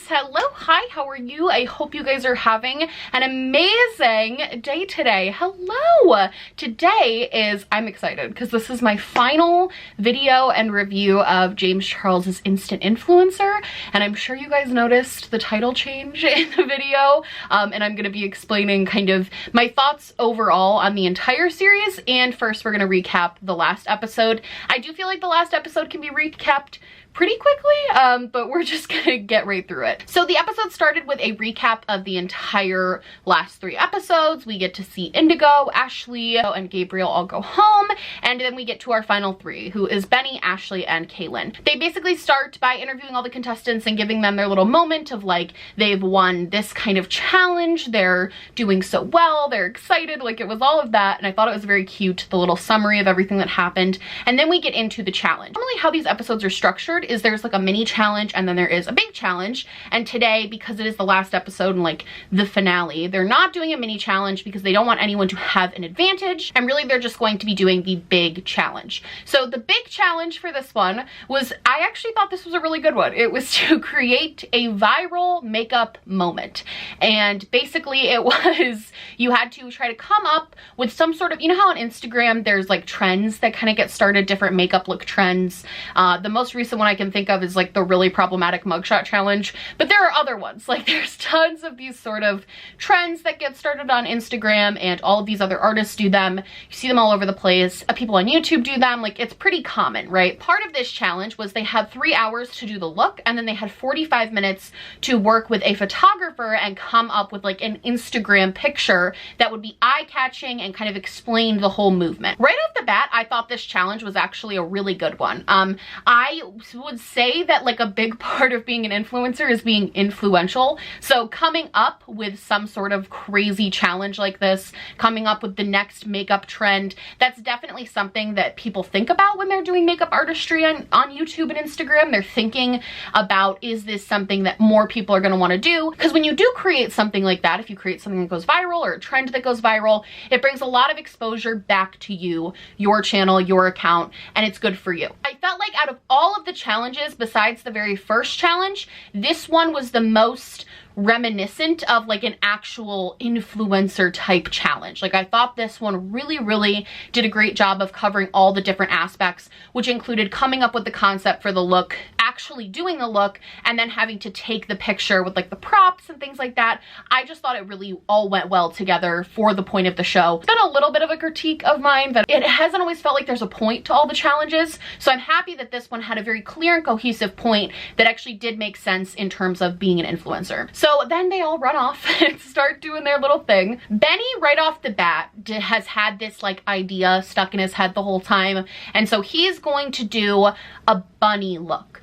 friends. Hello, hi, how are you? I hope you guys are having an amazing day today. Hello. Today is, I'm excited because this is my final video and review of James Charles's Instant Influencer, and I'm sure you guys noticed the title change in the video, and I'm going to be explaining kind of my thoughts overall on the entire series. And first we're going to recap the last episode. I do feel like the last episode can be recapped pretty quickly, but we're just gonna get right through it. So the episode started with a recap of the entire last 3 episodes. We get to see Indigo, Ashley, and Gabriel all go home, and then we get to our final 3, who is Benny, Ashley, and Kaylin. They basically start by interviewing all the contestants and giving them their little moment of like, they've won this kind of challenge, they're doing so well, they're excited, like it was all of that, and I thought it was very cute, the little summary of everything that happened. And then we get into the challenge. Normally how these episodes are structured is there's like a mini challenge and then there is a big challenge, and today, because it is the last episode and like the finale, they're not doing a mini challenge because they don't want anyone to have an advantage, and really they're just going to be doing the big challenge. So the big challenge for this one was, I actually thought this was a really good one. It was to create a viral makeup moment, and basically it was, you had to try to come up with some sort of, you know how on Instagram there's like trends that kind of get started, different makeup look trends. The most recent one I can think of is like the really problematic mugshot challenge, but there are other ones. Like there's tons of these sort of trends that get started on Instagram, and all of these other artists do them. You see them all over the place. People on YouTube do them. Like it's pretty common, right? Part of this challenge was they had 3 hours to do the look, and then they had 45 minutes to work with a photographer and come up with like an Instagram picture that would be eye-catching and kind of explain the whole movement. Right off the bat, I thought this challenge was actually a really good one. I would say that like a big part of being an influencer is being influential. So coming up with some sort of crazy challenge like this, coming up with the next makeup trend, that's definitely something that people think about when they're doing makeup artistry on YouTube and Instagram. They're thinking about, is this something that more people are going to want to do? Because when you do create something like that, if you create something that goes viral or a trend that goes viral, it brings a lot of exposure back to you, your channel, your account, and it's good for you. I felt like out of all of the challenges besides the very first challenge, this one was the most reminiscent of like an actual influencer type challenge. Like I thought this one really did a great job of covering all the different aspects, which included coming up with the concept for the look, actually doing the look, and then having to take the picture with like the props and things like that. I just thought it really all went well together for the point of the show. It's been a little bit of a critique of mine that it hasn't always felt like there's a point to all the challenges, so I'm happy that this one had a very clear and cohesive point that actually did make sense in terms of being an influencer. So then they all run off and start doing their little thing. Benny, right off the bat, has had this like idea stuck in his head the whole time, and so he's going to do a bunny look.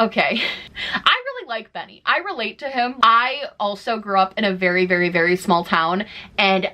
Okay. I really like Benny. I relate to him. I also grew up in a very small town, and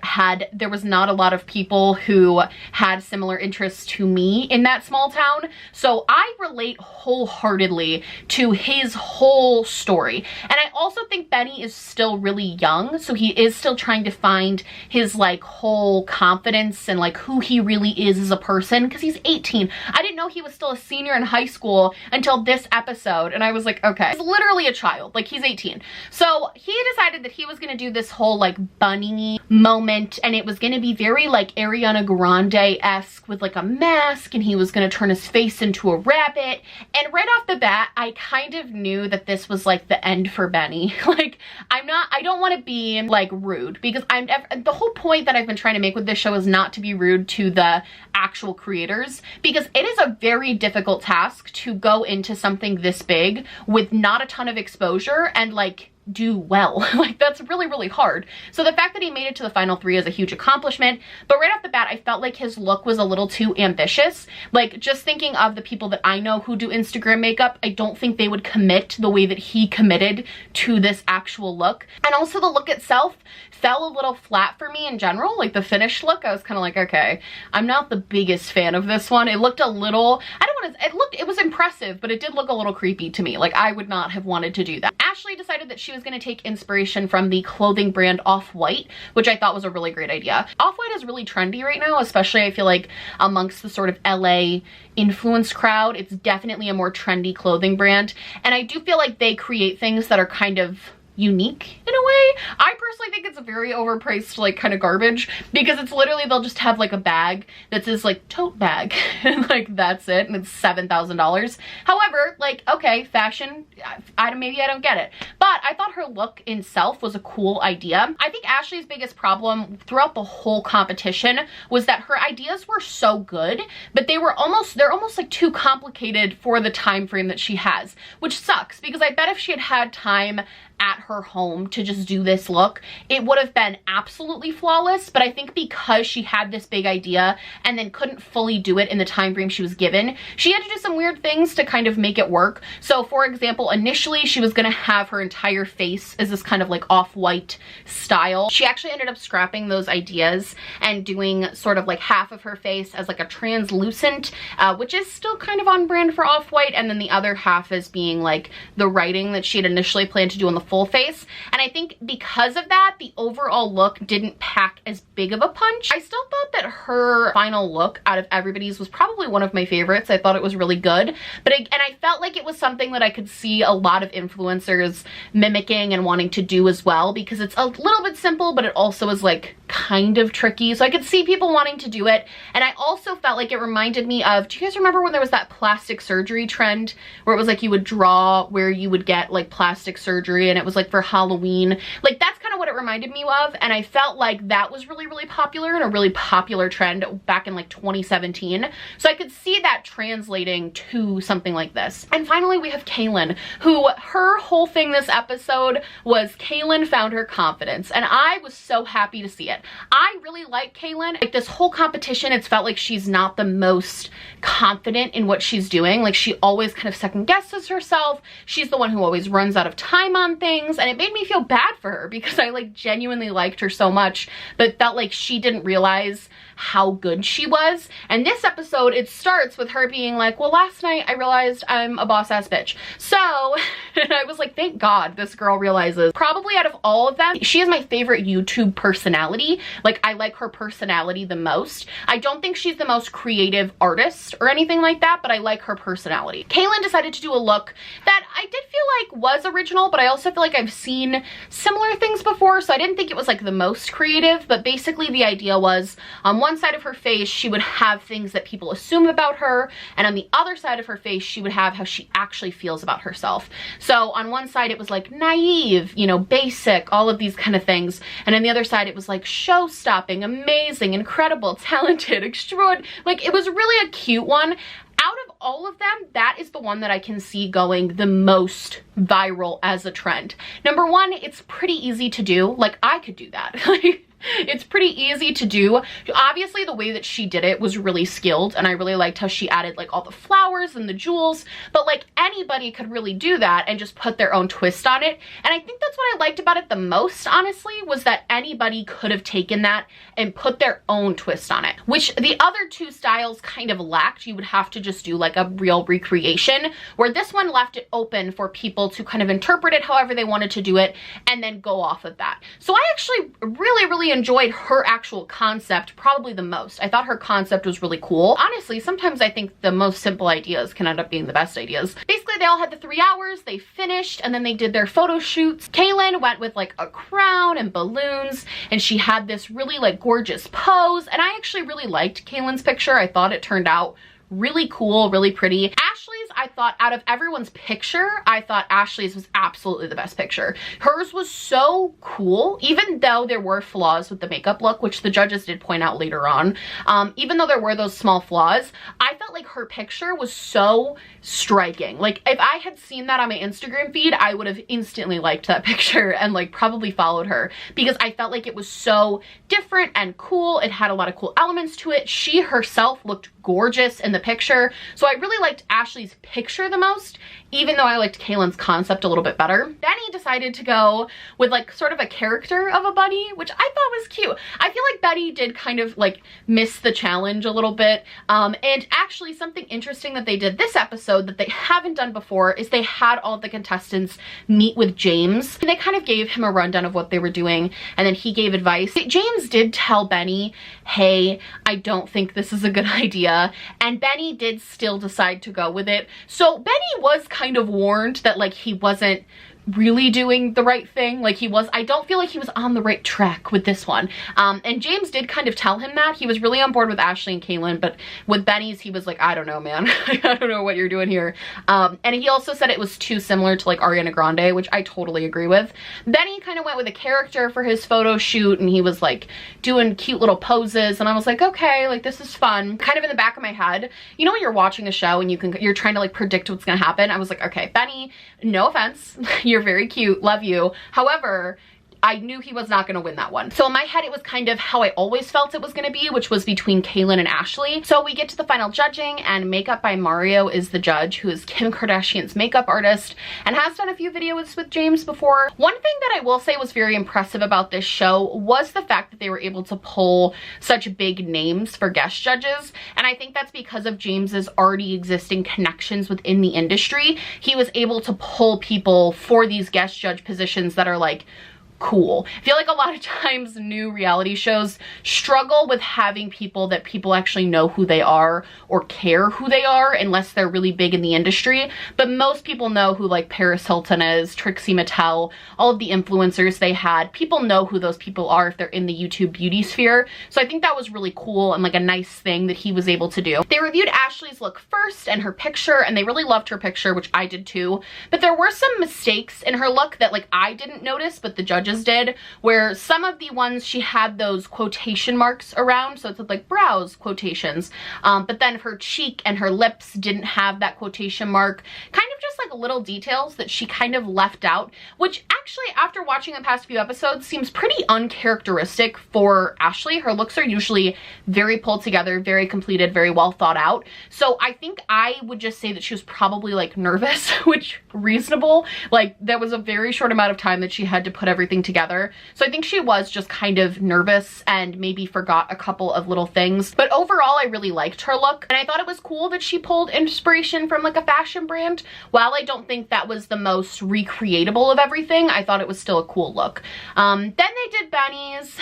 there was not a lot of people who had similar interests to me in that small town. So I relate wholeheartedly to his whole story. And I also think Benny is still really young, so he is still trying to find his like whole confidence and like who he really is as a person, because he's 18. I didn't know he was still a senior in high school until this episode. And I was like, okay, he's literally a child, like he's 18. So he decided that he was gonna do this whole like bunny moment, and it was gonna be very like Ariana Grande-esque with like a mask, and he was gonna turn his face into a rabbit. And right off the bat, I kind of knew that this was like the end for Benny. Like I don't want to be like rude, because the whole point that I've been trying to make with this show is not to be rude to the actual creators, because it is a very difficult task to go into something this big with not a ton of exposure and like do well. Like that's really hard. So the fact that he made it to the final 3 is a huge accomplishment, but right off the bat I felt like his look was a little too ambitious. Like just thinking of the people that I know who do Instagram makeup, I don't think they would commit the way that he committed to this actual look. And also the look itself fell a little flat for me in general. Like the finished look, I was kind of like, okay, I'm not the biggest fan of this one. It looked a little, it was impressive, but it did look a little creepy to me. Like I would not have wanted to do that. Ashley decided that she was going to take inspiration from the clothing brand Off-White, which I thought was a really great idea. Off-White is really trendy right now, especially I feel like amongst the sort of LA influence crowd. It's definitely a more trendy clothing brand, and I do feel like they create things that are kind of unique in a way. I personally think it's a very overpriced, like, kind of garbage, because it's literally, they'll just have like a bag that says like tote bag and like that's it, and it's $7,000. However, like, okay, fashion, maybe I don't get it, but I thought her look in itself was a cool idea. I think Ashley's biggest problem throughout the whole competition was that her ideas were so good, but they're almost like too complicated for the time frame that she has, which sucks, because I bet if she had had time at her home to just do this look, it would have been absolutely flawless. But I think because she had this big idea and then couldn't fully do it in the time frame she was given, she had to do some weird things to kind of make it work. So for example, initially she was gonna have her entire face as this kind of like off-white style. She actually ended up scrapping those ideas and doing sort of like half of her face as like a translucent, which is still kind of on brand for Off-White, and then the other half as being like the writing that she had initially planned to do on the full face. And I think because of that, the overall look didn't pack as big of a punch. I still thought that her final look out of everybody's was probably one of my favorites. I thought it was really good, but I felt like it was something that I could see a lot of influencers mimicking and wanting to do as well, because it's a little bit simple, but it also is like kind of tricky. So I could see people wanting to do it. And I also felt like it reminded me of, do you guys remember when there was that plastic surgery trend where it was like you would draw where you would get like plastic surgery, and it was like for Halloween? Like, that's kind of what it reminded me of, and I felt like that was really, really popular and a really popular trend back in like 2017. So I could see that translating to something like this. And finally, we have Kaylin, who her whole thing this episode was Kaylin found her confidence, and I was so happy to see it. I really like Kaylin. Like, this whole competition, it's felt like she's not the most confident in what she's doing. Like, she always kind of second guesses herself. She's the one who always runs out of time on things, and it made me feel bad for her because I like genuinely liked her so much, but felt like she didn't realize how good she was. And this episode, it starts with her being like, well, last night I realized I'm a boss ass bitch. So, and I was like, thank God this girl realizes. Probably out of all of them, she is my favorite YouTube personality. Like, I like her personality the most. I don't think she's the most creative artist or anything like that, but I like her personality. Kaylin decided to do a look that I did feel like was original, but I also feel like I've seen similar things before, so I didn't think it was like the most creative. But basically the idea was, on one side of her face she would have things that people assume about her, and on the other side of her face she would have how she actually feels about herself. So on one side it was like naive, you know, basic, all of these kind of things, and on the other side it was like show-stopping, amazing, incredible, talented, extraordinary. Like, it was really a cute one. Out of all of them, that is the one that I can see going the most viral as a trend. Number one, it's pretty easy to do. Like, I could do that. It's pretty easy to do. Obviously, the way that she did it was really skilled, and I really liked how she added like all the flowers and the jewels, but like anybody could really do that and just put their own twist on it. And I think that's what I liked about it the most, honestly, was that anybody could have taken that and put their own twist on it, which the other two styles kind of lacked. You would have to just do like a real recreation, where this one left it open for people to kind of interpret it however they wanted to do it and then go off of that. So I actually really enjoyed her actual concept probably the most. I thought her concept was really cool. Honestly, sometimes I think the most simple ideas can end up being the best ideas. Basically, they all had the 3 hours, they finished, and then they did their photo shoots. Kaylin went with like a crown and balloons, and she had this really like gorgeous pose, and I actually really liked Kaylin's picture. I thought it turned out really cool, really pretty. Ashley's, I thought, out of everyone's picture, I thought Ashley's was absolutely the best picture. Hers was so cool, even though there were flaws with the makeup look, which the judges did point out later on. Even though there were those small flaws, I felt like her picture was so striking. Like, if I had seen that on my Instagram feed, I would have instantly liked that picture and like probably followed her, because I felt like it was so different and cool. It had a lot of cool elements to it. She herself looked gorgeous in the picture. So I really liked Ashley's picture the most, even though I liked Kaylin's concept a little bit better. Then he decided to go with like sort of a character of a bunny, which I thought was cute. I feel like Betty did kind of like miss the challenge a little bit. And actually Actually, something interesting that they did this episode that they haven't done before is they had all of the contestants meet with James. And they kind of gave him a rundown of what they were doing, and then he gave advice. James did tell Benny, hey, I don't think this is a good idea, and Benny did still decide to go with it. So Benny was kind of warned that like he wasn't really doing the right thing. Like I don't feel like he was on the right track with this one. And James did kind of tell him that. He was really on board with Ashley and Kaylin, but with Benny's, he was like, I don't know, man. I don't know what you're doing here. And he also said it was too similar to like Ariana Grande, which I totally agree with. Benny kind of went with a character for his photo shoot, and he was like doing cute little poses, and I was like, okay, like this is fun. Kind of in the back of my head, you know when you're watching a show and you're trying to like predict what's gonna happen? I was like, okay, Benny, no offense, you're very cute, love you. However, I knew he was not going to win that one. So in my head, it was kind of how I always felt it was going to be, which was between Kaylin and Ashley. So we get to the final judging, and Makeup by Mario is the judge, who is Kim Kardashian's makeup artist and has done a few videos with James before. One thing that I will say was very impressive about this show was the fact that they were able to pull such big names for guest judges. And I think that's because of James's already existing connections within the industry. He was able to pull people for these guest judge positions that are like, cool. I feel like a lot of times new reality shows struggle with having people that people actually know who they are or care who they are unless they're really big in the industry. But most people know who like Paris Hilton is, Trixie Mattel, all of the influencers they had. People know who those people are if they're in the YouTube beauty sphere. So I think that was really cool and like a nice thing that he was able to do. They reviewed Ashley's look first and her picture, and they really loved her picture, which I did too. But there were some mistakes in her look that like I didn't notice, but the judges did, where some of the ones she had those quotation marks around, so it's like brows quotations, but then her cheek and her lips didn't have that quotation mark. Kind of just like little details that she kind of left out, which actually after watching the past few episodes seems pretty uncharacteristic for Ashley. Her looks are usually very pulled together, very completed, very well thought out. So I think I would just say that she was probably like nervous, which reasonable. Like there was a very short amount of time that she had to put everything together. So I think she was just kind of nervous and maybe forgot a couple of little things. But overall, I really liked her look. And I thought it was cool that she pulled inspiration from like a fashion brand. While I don't think that was the most recreatable of everything, I thought it was still a cool look. Then they did Benny's.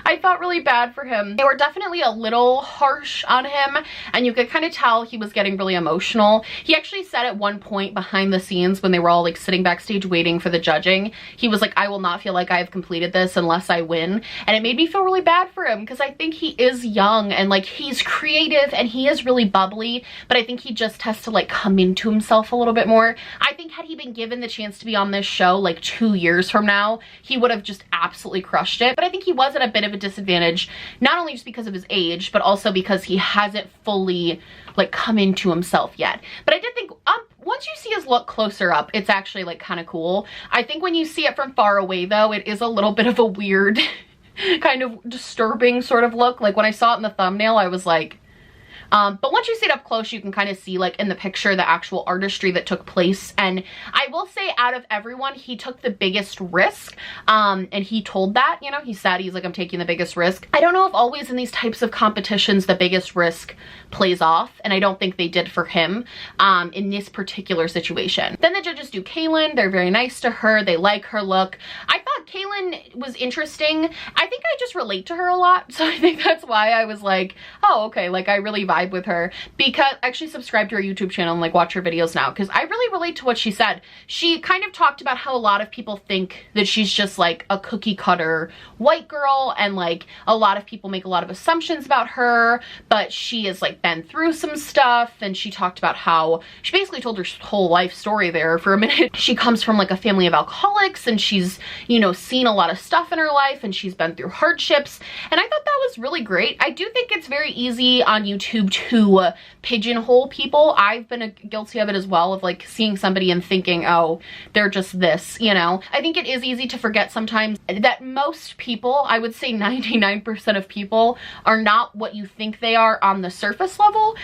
I felt really bad for him. They were definitely a little harsh on him, and you could kind of tell he was getting really emotional. He actually said at one point behind the scenes when they were all like sitting backstage waiting for the judging, he was like, I will not feel like I have completed this unless I win. And it made me feel really bad for him because I think he is young and like he's creative and he is really bubbly, but I think he just has to like come into himself a little bit more. I think had he been given the chance to be on this show like 2 years from now, he would have just absolutely crushed it. But I think he was at a bit of a disadvantage, not only just because of his age, but also because he hasn't fully like come into himself yet. But I did think once you see his look closer up, it's actually like kind of cool. I think when you see it from far away though, it is a little bit of a weird kind of disturbing sort of look. Like when I saw it in the thumbnail, I was like, but once you see it up close, you can kind of see like in the picture the actual artistry that took place. And I will say out of everyone, he took the biggest risk. And he told that, you know, he said, he's like, I'm taking the biggest risk. I don't know if always in these types of competitions, the biggest risk plays off. And I don't think they did for him in this particular situation. Then the judges do Kaylin. They're very nice to her. They like her look. I thought Kaylin was interesting. I think I just relate to her a lot. So I think that's why I was like, oh, okay, like I really vibe with her. Because I actually subscribe to her YouTube channel and like watch her videos now because I really relate to what she said. She kind of talked about how a lot of people think that she's just like a cookie cutter white girl, and like a lot of people make a lot of assumptions about her, but she has like been through some stuff. And she talked about how she basically told her whole life story there for a minute. She comes from like a family of alcoholics, and she's, you know, seen a lot of stuff in her life, and she's been through hardships. And I thought that was really great. I do think it's very easy on YouTube to pigeonhole people. I've been guilty of it as well, of like seeing somebody and thinking, oh, they're just this, you know. I think it is easy to forget sometimes that most people, I would say 99% of people, are not what you think they are on the surface level.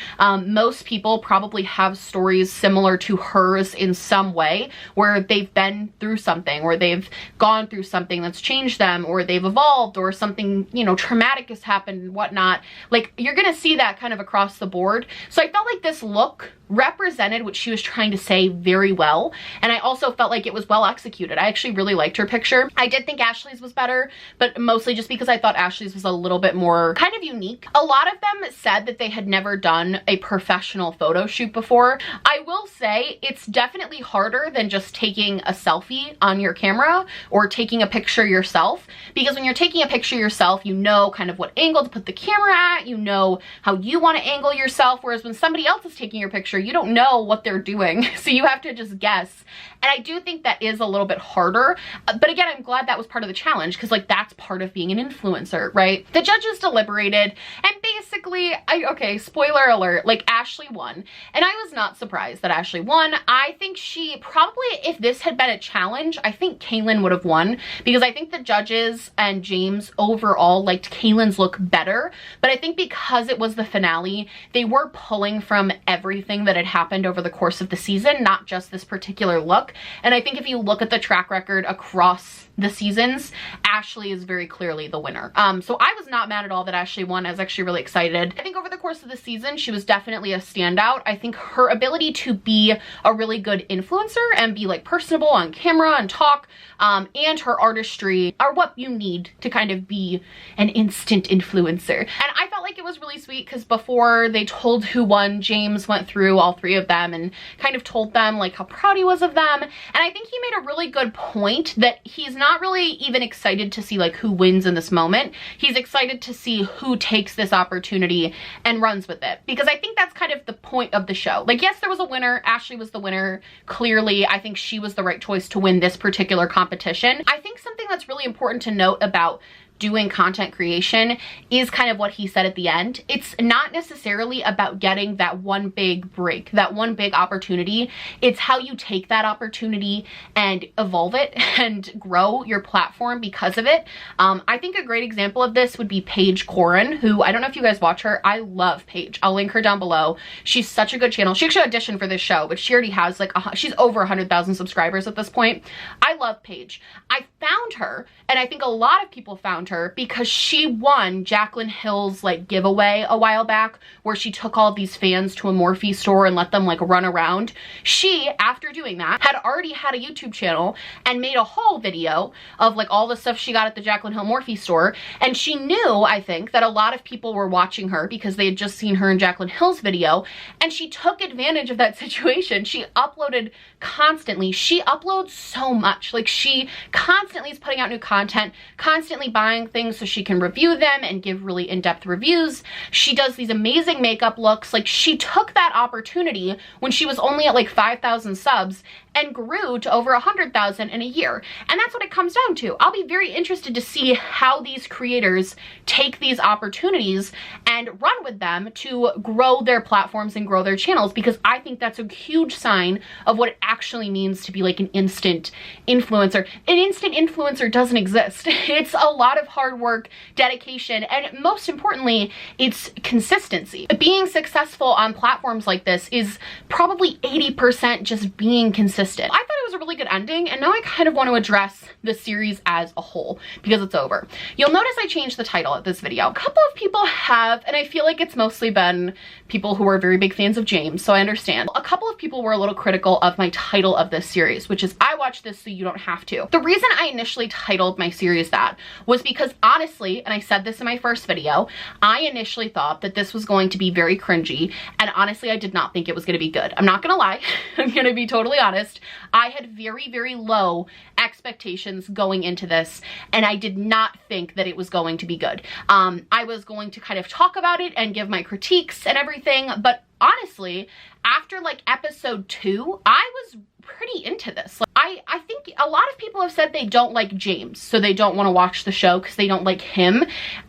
Most people probably have stories similar to hers in some way, where they've been through something, or they've gone through something that's changed them, or they've evolved, or something, you know, traumatic has happened and whatnot. Like, you're gonna see that kind of across across the board. So I felt like this look represented what she was trying to say very well, and I also felt like it was well executed. I actually really liked her picture. I did think Ashley's was better, but mostly just because I thought Ashley's was a little bit more kind of unique. A lot of them said that they had never done a professional photo shoot before. I will say it's definitely harder than just taking a selfie on your camera or taking a picture yourself, because when you're taking a picture yourself, you know kind of what angle to put the camera at, you know how you want to angle yourself, whereas when somebody else is taking your picture, you don't know what they're doing, so you have to just guess. And I do think that is a little bit harder, but again, I'm glad that was part of the challenge, because like that's part of being an influencer, right? The judges deliberated, and basically, okay, spoiler alert, like Ashley won, and I was not surprised that Ashley won. I think she probably, if this had been a challenge, I think Kaylin would have won, because I think the judges and James overall liked Kaylin's look better, but I think because it was the finale, they were pulling from everything that had happened over the course of the season, not just this particular look. And I think if you look at the track record across the seasons, Ashley is very clearly the winner. So I was not mad at all that Ashley won. I was actually really excited. I think over the course of the season, she was definitely a standout. I think her ability to be a really good influencer and be like personable on camera and talk, and her artistry are what you need to kind of be an instant influencer. And I felt like it was really sweet because before they told who won, James went through all three of them and kind of told them like how proud he was of them. And I think he made a really good point that he's not really even excited to see like who wins in this moment. He's excited to see who takes this opportunity and runs with it, because I think that's kind of the point of the show. Like, yes, there was a winner. Ashley was the winner. Clearly, I think she was the right choice to win this particular competition. I think something that's really important to note about doing content creation is kind of what he said at the end. It's not necessarily about getting that one big break, that one big opportunity. It's how you take that opportunity and evolve it and grow your platform because of it. I think a great example of this would be Paige Corin, who, I don't know if you guys watch her. I love Paige. I'll link her down below. She's such a good channel. She actually auditioned for this show, but she already has like, she's over 100,000 subscribers at this point. I love Paige. I found her, and I think a lot of people found her because she won Jaclyn Hill's like giveaway a while back, where she took all of these fans to a Morphe store and let them like run around. She, after doing that, had already had a YouTube channel and made a haul video of like all the stuff she got at the Jaclyn Hill Morphe store. And she knew, I think, that a lot of people were watching her because they had just seen her in Jaclyn Hill's video, and she took advantage of that situation. She uploaded constantly. She uploads so much. Like, she constantly is putting out new content, constantly buying things so she can review them and give really in-depth reviews. She does these amazing makeup looks. Like, she took that opportunity when she was only at like 5,000 subs and grew to over 100,000 in a year. And that's what it comes down to. I'll be very interested to see how these creators take these opportunities and run with them to grow their platforms and grow their channels, because I think that's a huge sign of what it actually means to be like an instant influencer. An instant influencer doesn't exist. It's a lot of hard work, dedication, and most importantly, it's consistency. Being successful on platforms like this is probably 80% just being consistent. I thought it was a really good ending, and now I kind of want to address the series as a whole because it's over. You'll notice I changed the title of this video. A couple of people have, and I feel like it's mostly been people who are very big fans of James, so I understand. A couple of people were a little critical of my title of this series, which is I watch this so you don't have to. The reason I initially titled my series that was because honestly, and I said this in my first video, I initially thought that this was going to be very cringy, and honestly, I did not think it was going to be good. I'm not gonna lie. I'm gonna be totally honest. I had very, very low expectations going into this, and I did not think that it was going to be good. I was going to kind of talk about it and give my critiques and everything, but honestly, after like episode 2, I was pretty into this. Like, I think a lot of people have said they don't like James, so they don't want to watch the show because they don't like him.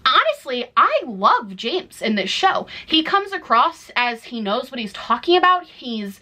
Honestly, I love James in this show. He comes across as he knows what he's talking about. He's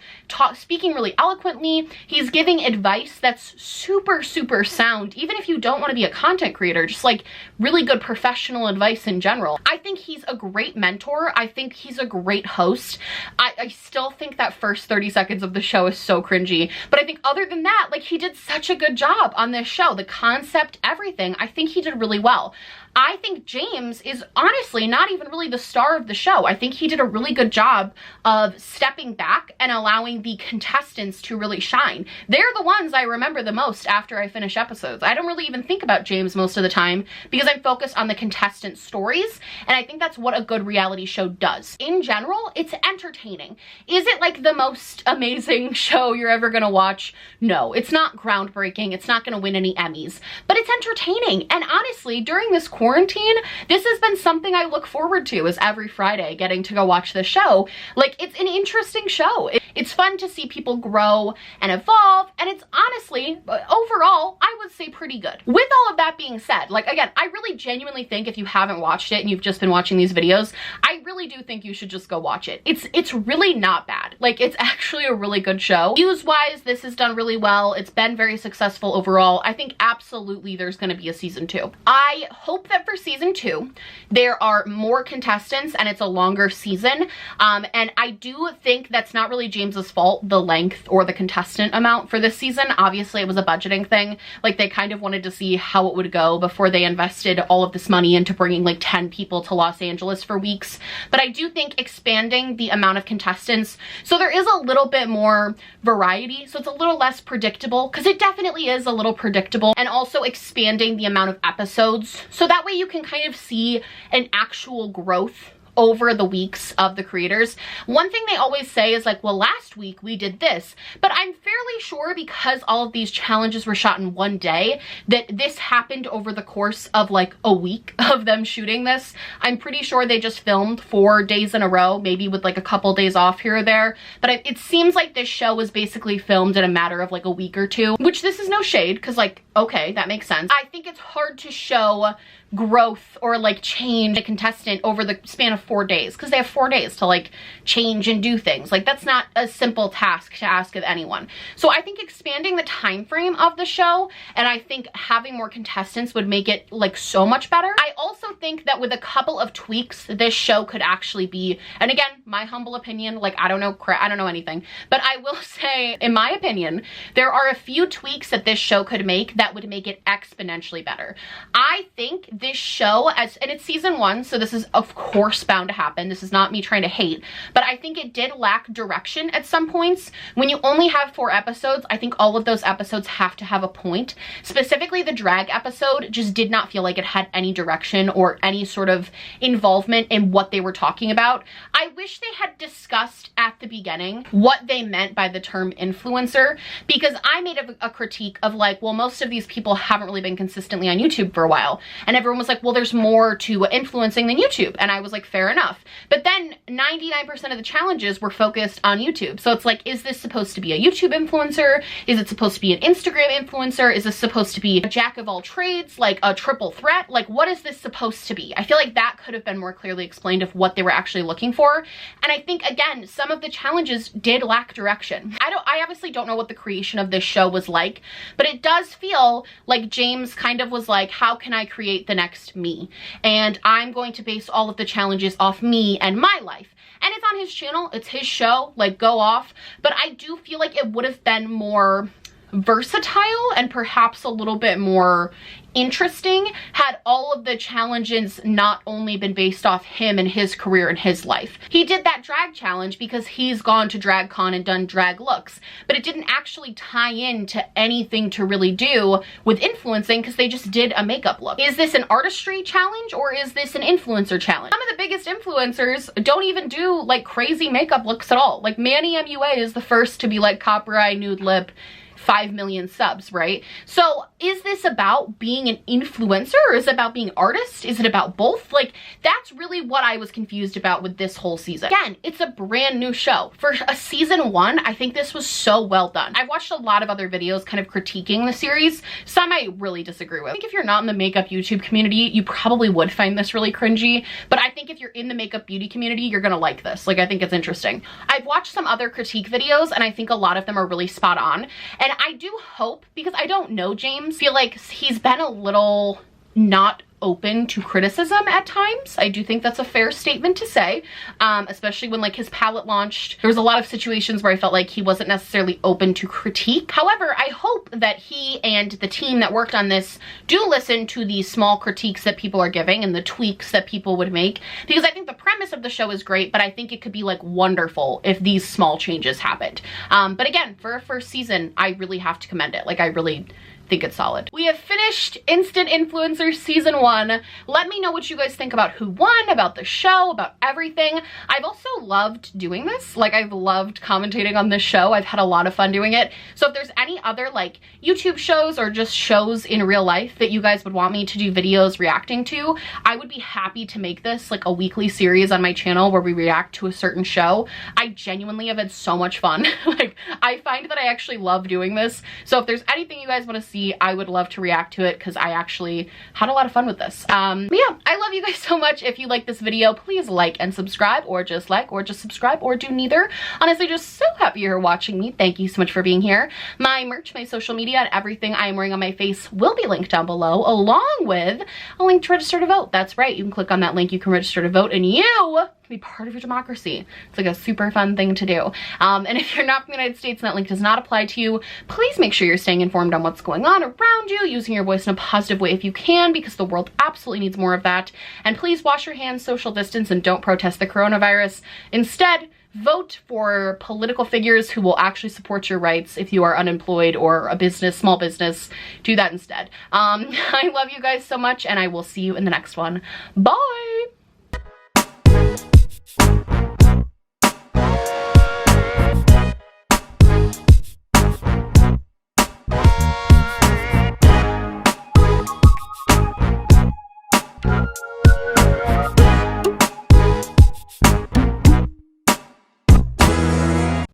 speaking really eloquently. He's giving advice that's super, super sound, even if you don't want to be a content creator, just like really good professional advice in general. I think he's a great mentor. I think he's a great host. I still think that first 30 seconds of the show is so cringy, but I think other than that, like, he did such a good job on this show. The concept, everything, I think he did really well. I think James is is honestly not even really the star of the show. I think he did a really good job of stepping back and allowing the contestants to really shine. They're the ones I remember the most after I finish episodes. I don't really even think about James most of the time because I'm focused on the contestant stories, and I think that's what a good reality show does. In general, it's entertaining. Is it like the most amazing show you're ever gonna watch? No, it's not groundbreaking. It's not gonna win any Emmys, but it's entertaining. And honestly, during this quarantine, this has been something I look forward to, is every Friday getting to go watch this show. Like, it's an interesting show. It's fun to see people grow and evolve, and it's honestly, overall, I would say pretty good. With all of that being said, like, again, I really genuinely think if you haven't watched it and you've just been watching these videos, I really do think you should just go watch it. It's really not bad. Like, it's actually a really good show. Views-wise, this has done really well. It's been very successful overall. I think absolutely there's gonna be a season 2. I hope that for season 2, there are more contestants and it's a longer season. And I do think that's not really James's fault, the length or the contestant amount for this season. Obviously, it was a budgeting thing. Like, they kind of wanted to see how it would go before they invested all of this money into bringing like 10 people to Los Angeles for weeks. But I do think expanding the amount of contestants, so there is a little bit more variety, so it's a little less predictable, because it definitely is a little predictable, and also expanding the amount of episodes, so that way you can kind of see an actual growth over the weeks of the creators. One thing they always say is like, well, last week we did this, but I'm fairly sure because all of these challenges were shot in one day that this happened over the course of like a week of them shooting this. I'm pretty sure they just filmed 4 days in a row, maybe with like a couple days off here or there, but it seems like this show was basically filmed in a matter of like a week or two, which this is no shade, because like, okay, that makes sense. I think it's hard to show growth or like change a contestant over the span of 4 days, because they have 4 days to like change and do things. Like, that's not a simple task to ask of anyone. So I think expanding the time frame of the show, and I think having more contestants would make it like so much better. I also think that with a couple of tweaks, this show could actually be, and again, my humble opinion, like I don't know anything, but I will say, in my opinion, there are a few tweaks that this show could make that would make it exponentially better. I think this show, and it's season 1, so this is of course bound to happen. This is not me trying to hate, but I think it did lack direction at some points. When you only have 4 episodes, I think all of those episodes have to have a point. Specifically, the drag episode just did not feel like it had any direction or any sort of involvement in what they were talking about. I wish they had discussed at the beginning what they meant by the term influencer, because I made a critique of like, well, most of these people haven't really been consistently on YouTube for a while, and everyone was like, well, there's more to influencing than YouTube, and I was like, fair enough. But then 99% of the challenges were focused on YouTube, so it's like, is this supposed to be a YouTube influencer? Is it supposed to be an Instagram influencer? Is this supposed to be a jack of all trades, like a triple threat? Like, what is this supposed to be? I feel like that could have been more clearly explained of what they were actually looking for. And I think, again, some of the challenges did lack direction. I obviously don't know what the creation of this show was like, but it does feel like James kind of was like, how can I create the next me? And I'm going to base all of the challenges off me and my life. And it's on his channel, it's his show, like, go off. But I do feel like it would have been more versatile and perhaps a little bit more interesting had all of the challenges not only been based off him and his career and his life. He did that drag challenge because he's gone to DragCon and done drag looks, but it didn't actually tie into anything to really do with influencing because they just did a makeup look. Is this an artistry challenge or is this an influencer challenge? Some of the biggest influencers don't even do like crazy makeup looks at all. Like Manny MUA is the first to be like copper eye, nude lip, 5 million subs, right? So is this about being an influencer or is it about being an artist? Is it about both? Like, that's really what I was confused about with this whole season. Again, it's a brand new show. For a season 1, I think this was so well done. I've watched a lot of other videos kind of critiquing the series. Some I really disagree with. I think if you're not in the makeup YouTube community, you probably would find this really cringy, but I think if you're in the makeup beauty community, you're gonna like this. Like, I think it's interesting. I've watched some other critique videos and I think a lot of them are really spot on. And I do hope, because I don't know James, feel like he's been a little not open to criticism at times. I do think that's a fair statement to say, especially when like his palette launched. There was a lot of situations where I felt like he wasn't necessarily open to critique. However, I hope that he and the team that worked on this do listen to the small critiques that people are giving and the tweaks that people would make, because I think the premise of the show is great, but I think it could be like wonderful if these small changes happened. But again, for a first season, I really have to commend it. Like, I really think it's solid. We have finished Instant Influencer season 1. Let me know what you guys think about who won, about the show, about everything. I've also loved doing this. Like, I've loved commentating on this show. I've had a lot of fun doing it. So if there's any other like YouTube shows or just shows in real life that you guys would want me to do videos reacting to, I would be happy to make this like a weekly series on my channel where we react to a certain show. I genuinely have had so much fun. Like, I find that I actually love doing this. So if there's anything you guys want to see, I would love to react to it because I actually had a lot of fun with this. But yeah, I love you guys so much. If you like this video, please like and subscribe, or just like, or just subscribe, or do neither. Honestly, just so happy you're watching me. Thank you so much for being here. My merch, my social media, and everything I am wearing on my face will be linked down below, along with a link to register to vote. That's right, you can click on that link, you can register to vote, and you can be part of your democracy. It's like a super fun thing to do. And if you're not from the United States and that link does not apply to you, please make sure you're staying informed on what's going on around you, using your voice in a positive way if you can, because the world absolutely needs more of that. And please wash your hands, social distance, and don't protest the coronavirus. Instead, vote for political figures who will actually support your rights. If you are unemployed or a business, small business, do that instead. I love you guys so much, and I will see you in the next one. Bye!